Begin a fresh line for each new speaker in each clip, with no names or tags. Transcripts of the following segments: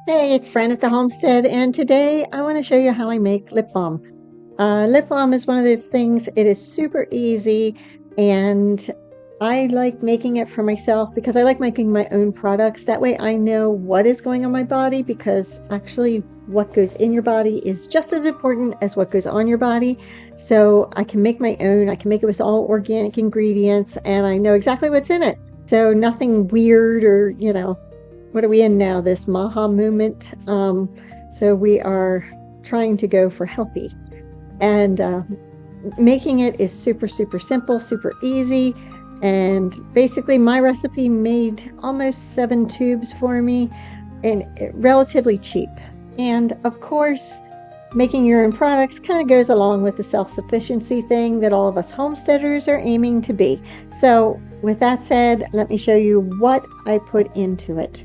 Hey, it's Bren at the Homestead, and today I want to show you how I make lip balm. Lip balm is one of those things, it is super easy, and I like making it for myself because I like making my own products. That way I know what is going on my body, because actually what goes in your body is just as important as what goes on your body. So I can make my own, I can make it with all organic ingredients, and I know exactly what's in it. So nothing weird or, what are we in now? This Maha movement. So we are trying to go for healthy. And making it is super, super simple, super easy. And basically my recipe made almost 7 tubes for me, and relatively cheap. And of course, making your own products kind of goes along with the self-sufficiency thing that all of us homesteaders are aiming to be. So with that said, let me show you what I put into it.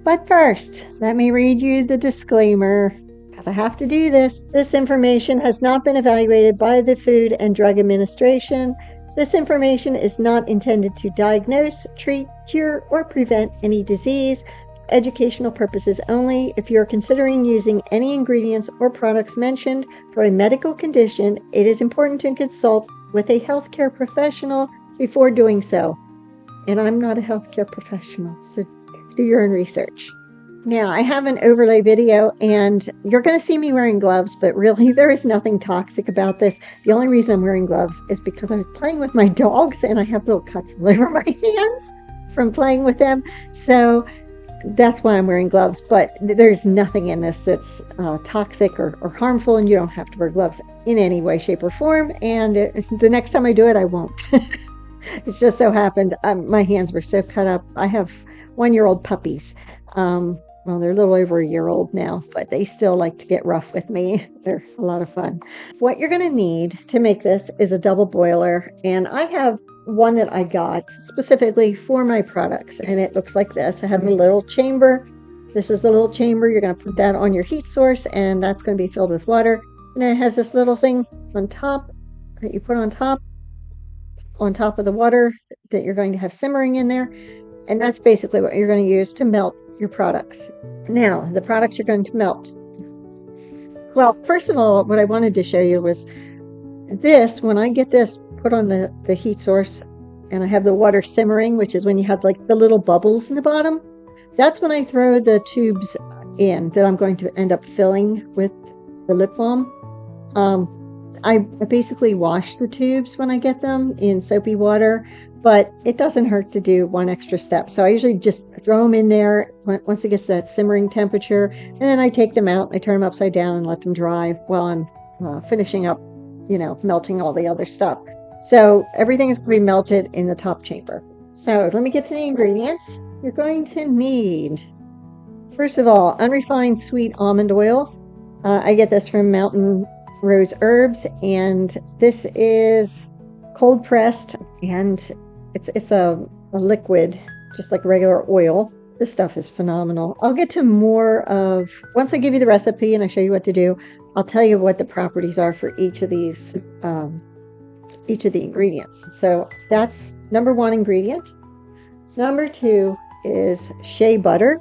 But first, let me read you the disclaimer, because I have to do this. This information has not been evaluated by the Food and Drug Administration. This information is not intended to diagnose, treat, cure, or prevent any disease. Educational purposes only. If you're considering using any ingredients or products mentioned for a medical condition, it is important to consult with a healthcare professional before doing so. And I'm not a healthcare professional, so do your own research. Now, I have an overlay video, and you're going to see me wearing gloves, but really there is nothing toxic about this. The only reason I'm wearing gloves is because I was playing with my dogs and I have little cuts all over my hands from playing with them. So that's why I'm wearing gloves, but there's nothing in this that's toxic or harmful, and you don't have to wear gloves in any way, shape, or form. And the next time I do it, I won't. It just so happens my hands were so cut up. I have 1-year-old puppies. Well, they're a little over a year old now, but they still like to get rough with me. They're a lot of fun. What you're going to need to make this is a double boiler, and I have one that I got specifically for my products, and it looks like this. I have a little chamber. This is the little chamber. You're going to put that on your heat source, and that's going to be filled with water. And then it has this little thing on top that you put on top of the water that you're going to have simmering in there. And that's basically what you're going to use to melt your products. Now, the products you're going to melt. Well, first of all, what I wanted to show you was this. When I get this put on the heat source and I have the water simmering, which is when you have like the little bubbles in the bottom, that's when I throw the tubes in that I'm going to end up filling with the lip balm. I basically wash the tubes when I get them in soapy water, but it doesn't hurt to do one extra step. So I usually just throw them in there once it gets that simmering temperature, and then I take them out, I turn them upside down and let them dry while I'm finishing up, melting all the other stuff. So everything is going to be melted in the top chamber. So let me get to the ingredients. You're going to need, first of all, unrefined sweet almond oil. I get this from Mountain Rose Herbs, and this is cold pressed, and it's a liquid, just like regular oil. This stuff is phenomenal. I'll get to more of, once I give you the recipe and I show you what to do, I'll tell you what the properties are for each of these, each of the ingredients. So that's number 1 ingredient. Number 2 is shea butter.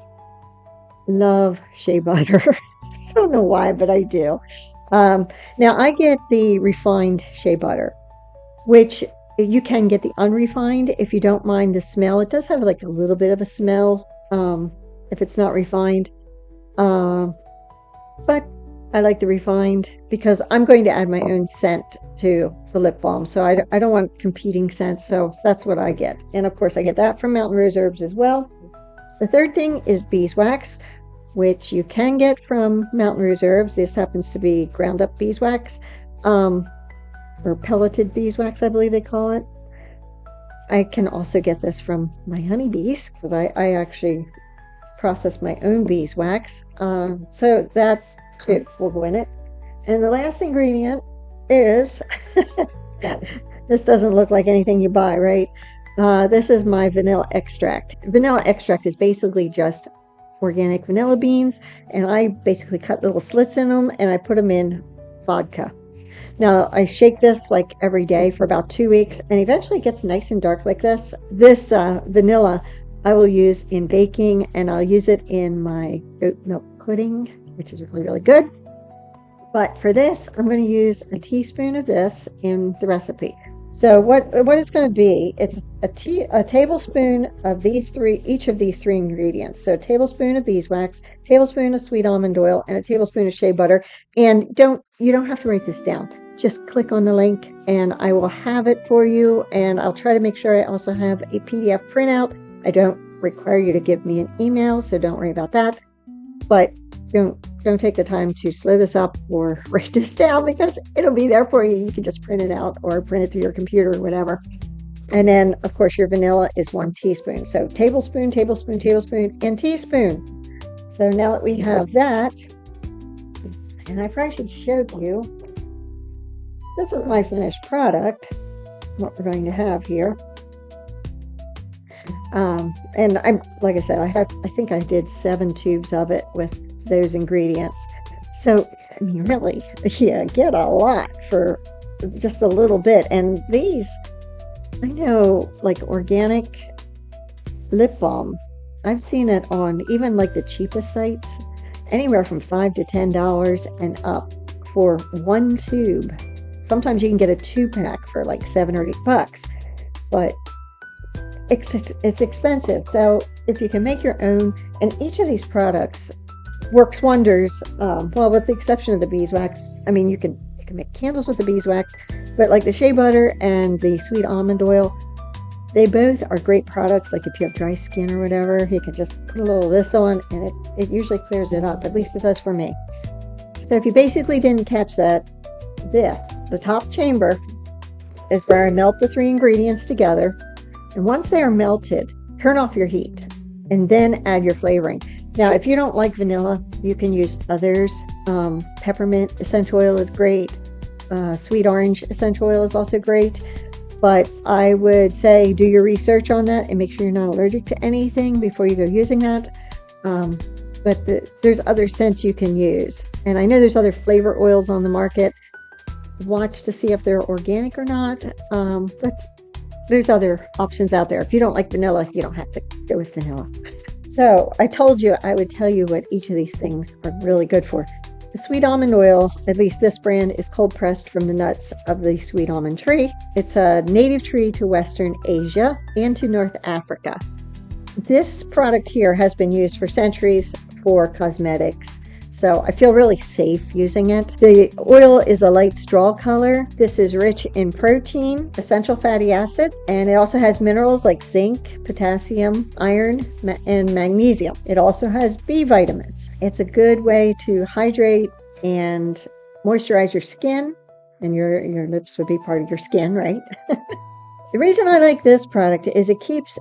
Love shea butter. I don't know why, but I do. Now I get the refined shea butter, which you can get the unrefined if you don't mind the smell. It does have like a little bit of a smell if it's not refined, but I like the refined because I'm going to add my own scent to the lip balm, so I don't want competing scents, so that's what I get. And of course I get that from Mountain Rose Herbs as well. The third thing is beeswax, which you can get from Mountain Rose Herbs. This happens to be ground up beeswax, or pelleted beeswax, I believe they call it. I can also get this from my honeybees, because I actually process my own beeswax. So that too will go in it. And the last ingredient is, this doesn't look like anything you buy, right? This is my vanilla extract. Vanilla extract is basically just organic vanilla beans, and I basically cut little slits in them and I put them in vodka. Now I shake this like every day for about 2 weeks, and eventually it gets nice and dark like this. This vanilla I will use in baking, and I'll use it in my oat milk pudding, which is really, really good. But for this, I'm going to use a teaspoon of this in the recipe. So what it's going to be, it's a tablespoon of these three, each of these three ingredients. So a tablespoon of beeswax, tablespoon of sweet almond oil, and a tablespoon of shea butter. And you don't have to write this down. Just click on the link and I will have it for you. And I'll try to make sure I also have a PDF printout. I don't require you to give me an email, so don't worry about that. But don't take the time to slow this up or write this down, because it'll be there for you. You can just print it out or print it to your computer or whatever. And then, of course, your vanilla is 1 teaspoon. So tablespoon, tablespoon, tablespoon, and teaspoon. So now that we have that, and I probably should show you, this is my finished product, what we're going to have here. And like I said, I think I did 7 tubes of it with those ingredients. So, I mean, really, yeah, get a lot for just a little bit. And these, I know, like organic lip balm, I've seen it on even like the cheapest sites, anywhere from $5 to $10 and up for 1 tube. Sometimes you can get a 2-pack for like $7 or $8, but it's expensive. So if you can make your own, and each of these products works wonders. Well, with the exception of the beeswax, I mean, you can make candles with the beeswax, but like the shea butter and the sweet almond oil, they both are great products. Like if you have dry skin or whatever, you can just put a little of this on and it usually clears it up. At least it does for me. So if you basically didn't catch that, the top chamber is where I melt the 3 ingredients together. And once they are melted, turn off your heat and then add your flavoring. Now, if you don't like vanilla, you can use others. Peppermint essential oil is great. Sweet orange essential oil is also great. But I would say do your research on that and make sure you're not allergic to anything before you go using that. But there's other scents you can use. And I know there's other flavor oils on the market. Watch to see if they're organic or not. But there's other options out there. If you don't like vanilla, you don't have to go with vanilla. So I told you I would tell you what each of these things are really good for. The sweet almond oil, at least this brand, is cold pressed from the nuts of the sweet almond tree. It's a native tree to Western Asia and to North Africa. This product here has been used for centuries for cosmetics. So I feel really safe using it. The oil is a light straw color. This is rich in protein, essential fatty acids, and it also has minerals like zinc, potassium, iron, and magnesium. It also has B vitamins. It's a good way to hydrate and moisturize your skin, and your lips would be part of your skin, right? The reason I like this product is it keeps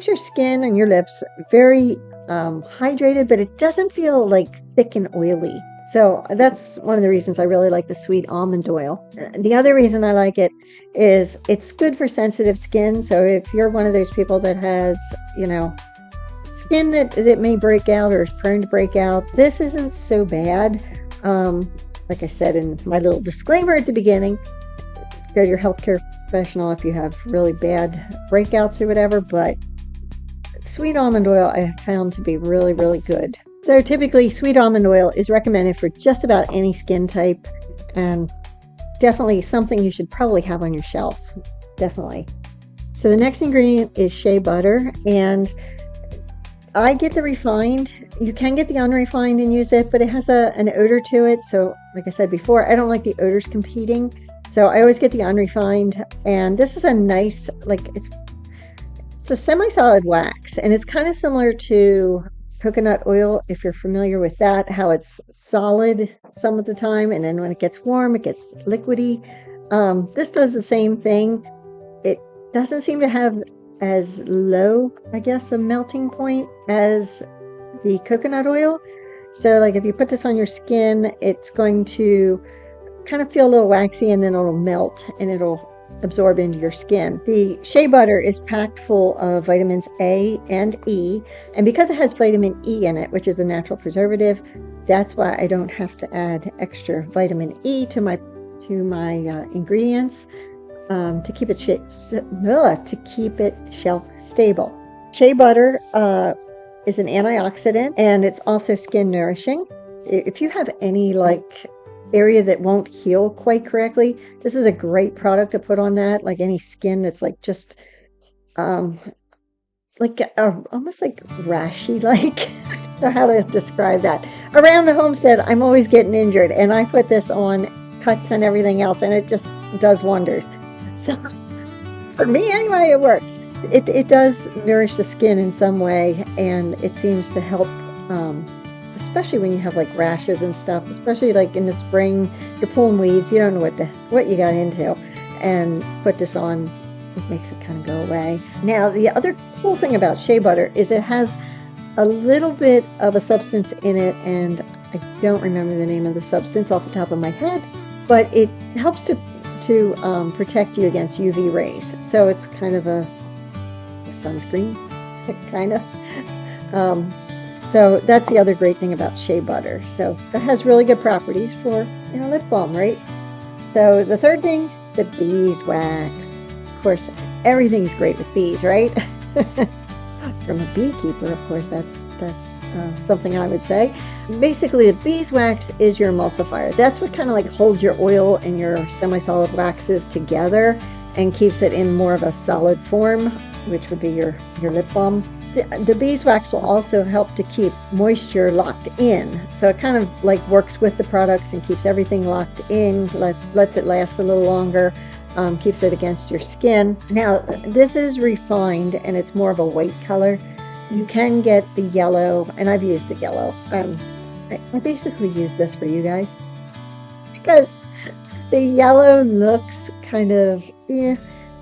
your skin and your lips very hydrated, but it doesn't feel like thick and oily. So that's one of the reasons I really like the sweet almond oil. The other reason I like it is it's good for sensitive skin. So if you're one of those people that has, skin that may break out or is prone to break out, this isn't so bad. Like I said in my little disclaimer at the beginning, go to your healthcare professional if you have really bad breakouts or whatever, but sweet almond oil I have found to be really, really good. So typically sweet almond oil is recommended for just about any skin type, and definitely something you should probably have on your shelf. Definitely. So the next ingredient is shea butter, and I get the refined. You can get the unrefined and use it, but it has an odor to it. So like I said before, I don't like the odors competing. So I always get the unrefined, and this is a nice, it's a semi-solid wax, and it's kind of similar to coconut oil, if you're familiar with that, how it's solid some of the time, and then when it gets warm, it gets liquidy. This does the same thing. It doesn't seem to have as low, I guess, a melting point as the coconut oil. So like if you put this on your skin, it's going to kind of feel a little waxy, and then it'll melt and it'll absorb into your skin. The shea butter is packed full of vitamins A and E, and because it has vitamin E in it, which is a natural preservative, that's why I don't have to add extra vitamin E to my ingredients to keep it shelf stable. Shea butter is an antioxidant, and it's also skin nourishing. If you have any like area that won't heal quite correctly, this is a great product to put on that. Like any skin that's like just like almost like rashy, like I don't know how to describe that. Around the homestead, I'm always getting injured, and I put this on cuts and everything else, and it just does wonders. So for me anyway, it works. It does nourish the skin in some way, and it seems to help, especially when you have like rashes and stuff, especially like in the spring, you're pulling weeds, you don't know what you got into, and put this on, it makes it kind of go away. Now, the other cool thing about shea butter is it has a little bit of a substance in it, and I don't remember the name of the substance off the top of my head, but it helps to protect you against UV rays. So it's kind of a sunscreen, kind of. So that's the other great thing about shea butter. So it has really good properties for lip balm, right? So the third thing, the beeswax. Of course, everything's great with bees, right? From a beekeeper, of course, that's something I would say. Basically, the beeswax is your emulsifier. That's what kind of like holds your oil and your semi-solid waxes together and keeps it in more of a solid form, which would be your lip balm. The beeswax will also help to keep moisture locked in. So it kind of like works with the products and keeps everything locked in, lets it last a little longer, keeps it against your skin. Now, this is refined and it's more of a white color. You can get the yellow, and I've used the yellow. I basically use this for you guys because the yellow looks kind of,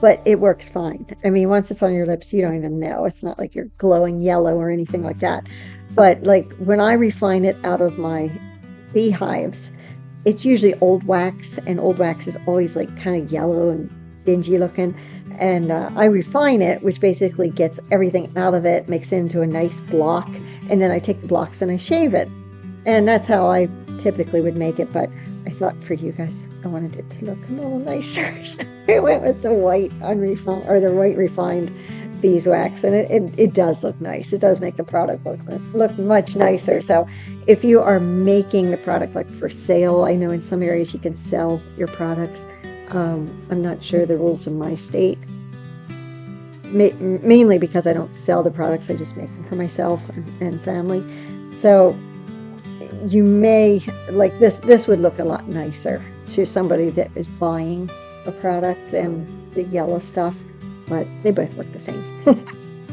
but it works fine. I mean, once it's on your lips, you don't even know. It's not like you're glowing yellow or anything like that. But like when I refine it out of my beehives, it's usually old wax, and old wax is always like kind of yellow and dingy looking. And I refine it, which basically gets everything out of it, makes it into a nice block, and then I take the blocks and I shave it. And that's how I typically would make it, but I thought for you guys, I wanted it to look a little nicer. So I went with the white unrefined, or the white refined beeswax, and it does look nice. It does make the product look much nicer. So if you are making the product like for sale, I know in some areas you can sell your products. I'm not sure the rules in my state, mainly because I don't sell the products. I just make them for myself and family. So you may, like this would look a lot nicer to somebody that is buying a product than the yellow stuff, but they both look the same.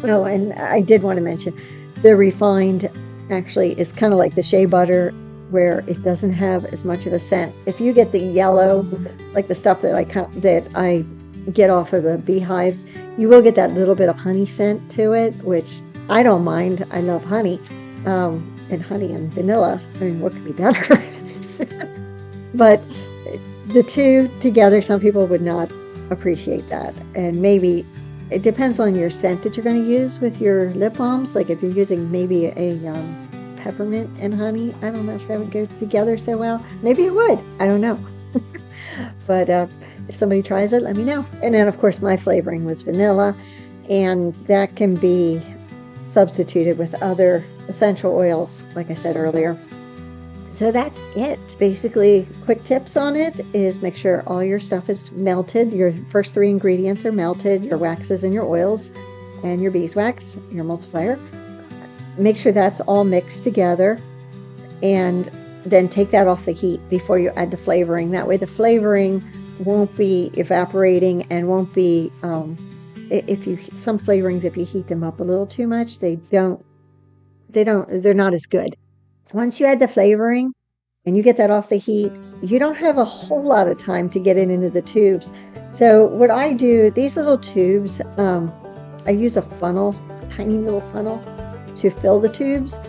Oh, and I did want to mention, the refined actually is kind of like the shea butter, where it doesn't have as much of a scent. If you get the yellow, like the stuff that I get off of the beehives, you will get that little bit of honey scent to it, which I don't mind. I love honey. And honey and vanilla, I mean, what could be better? But the two together, some people would not appreciate that. And maybe it depends on your scent that you're going to use with your lip balms. Like if you're using maybe a peppermint and honey, I don't know if that would go together so well. Maybe it would. I don't know. But if somebody tries it, let me know. And then, of course, my flavoring was vanilla, and that can be substituted with other essential oils, like I said earlier. So that's it. Basically, quick tips on it is make sure all your stuff is melted. Your first three ingredients are melted, your waxes and your oils and your beeswax, your emulsifier. Make sure that's all mixed together, and then take that off the heat before you add the flavoring. That way the flavoring won't be evaporating and won't be, some flavorings, if you heat them up a little too much, they're not as good. Once you add the flavoring and you get that off the heat, you don't have a whole lot of time to get it into the tubes. So what I do, these little tubes, I use a funnel, a tiny little funnel to fill the tubes.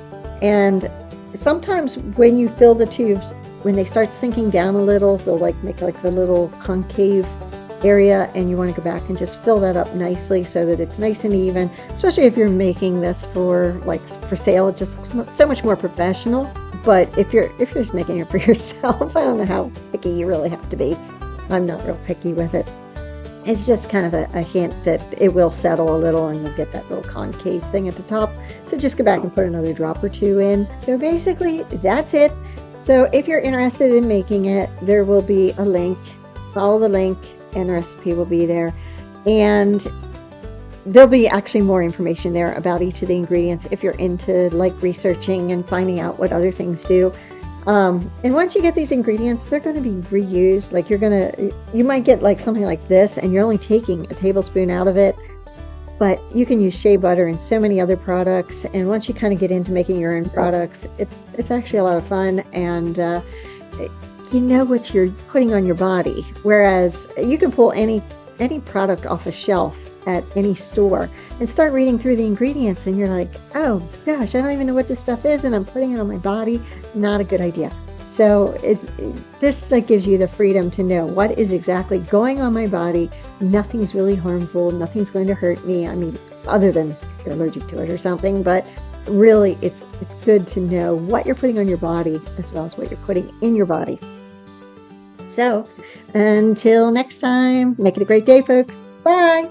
And sometimes when you fill the tubes, when they start sinking down a little, they'll make like the little concave area, and you want to go back and just fill that up nicely so that it's nice and even, especially if you're making this for sale. It just looks so much more professional. But if you're just making it for yourself, I don't know how picky you really have to be. I'm not real picky with it. It's just kind of a hint that it will settle a little and you'll get that little concave thing at the top. So just go back and put another drop or two in. So basically that's it. So if you're interested in making it, there will be a link. Follow the link and the recipe will be there. And there'll be actually more information there about each of the ingredients if you're into like researching and finding out what other things do. And once you get these ingredients, they're going to be reused. Like you might get like something like this and you're only taking a tablespoon out of it, but you can use shea butter and so many other products. And once you kind of get into making your own products, it's actually a lot of fun, and you know what you're putting on your body. Whereas you can pull any product off a shelf at any store and start reading through the ingredients and you're like, oh gosh, I don't even know what this stuff is and I'm putting it on my body. Not a good idea. So this like gives you the freedom to know what is exactly going on my body. Nothing's really harmful. Nothing's going to hurt me. I mean, other than if you're allergic to it or something, but really it's good to know what you're putting on your body as well as what you're putting in your body. So until next time, make it a great day, folks. Bye.